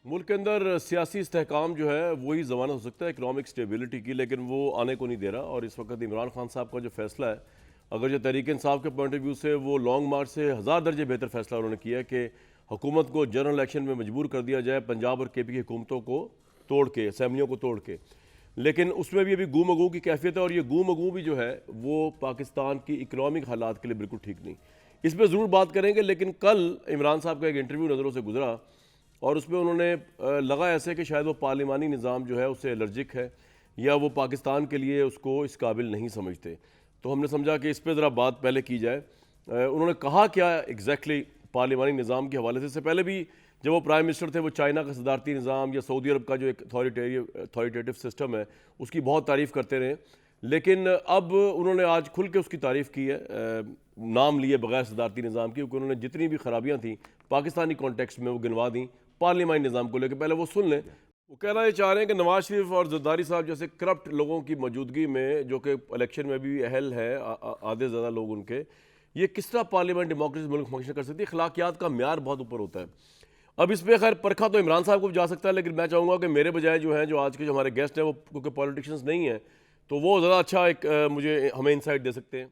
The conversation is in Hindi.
मुल्क के अंदर सियासी इस्तेहकाम जो है वही ज़मानत हो सकता है इकनॉमिक स्टेबिलिटी की, लेकिन वो आने को नहीं दे रहा। और इस वक्त इमरान खान साहब का जो फैसला है, अगर जो तहरीक इंसाफ के पॉइंट ऑफ व्यू से वो लॉन्ग मार्च से हज़ार दर्जे बेहतर फैसला उन्होंने किया कि हुकूमत को जनरल इलेक्शन में मजबूर कर दिया जाए, पंजाब और केपी की हुकूमतों को तोड़ के, असम्बलियों को तोड़ के। लेकिन उसमें भी अभी गू मगू की कैफियत है, और ये गू मगू भी जो है वो पाकिस्तान की इकनॉमिक हालात के लिए बिल्कुल ठीक नहीं। इस पर ज़रूर बात करेंगे, लेकिन कल इमरान साहब का एक इंटरव्यू नज़रों से गुजरा और उसमें उन्होंने लगा ऐसे कि शायद वो पार्लिमानी निज़ाम जो है उससे एलर्जिक है, या वो पाकिस्तान के लिए उसको इस काबिल नहीं समझते। तो हमने समझा कि इस पर ज़रा बात पहले की जाए। उन्होंने कहा क्या एग्जैक्टली पार्लिमानी निज़ाम के हवाले से। इससे पहले भी जब वो प्राइम मिनिस्टर थे, वो चाइना का सदारती निज़ाम या सऊदी अरब का जो एक अथॉरिटेटिव सिस्टम है उसकी बहुत तारीफ़ करते रहे। लेकिन अब उन्होंने आज खुल के उसकी तारीफ़ की है, नाम लिए बगैर सदारती निज़ाम की, क्योंकि उन्होंने जितनी भी खराबियाँ थी पाकिस्तानी कॉन्टेक्स्ट में वो गिनवा दी पार्लियामानी निज़ाम को लेकर। पहले वो सुन लें। वो कहना ये चाह रहे हैं कि नवाज शरीफ और जरदारी साहब जैसे करप्ट लोगों की मौजूदगी में, जो कि इलेक्शन में भी अहल है, आधे से ज़्यादा लोग उनके, ये किस तरह पार्लियामेंट डेमोक्रेसी मुल्क फंक्शन कर सकती है। अखलाकियात का म्यार बहुत ऊपर होता है। अब इस पर खैर परखा तो इमरान साहब को भी जा सकता है, लेकिन मैं चाहूँगा कि मेरे बजाय जो है, जो आज के जो हमारे गेस्ट हैं, वो क्योंकि पॉलिटिशियंस नहीं हैं, तो वो ज़्यादा अच्छा एक मुझे हमें इंसाइट दे सकते हैं।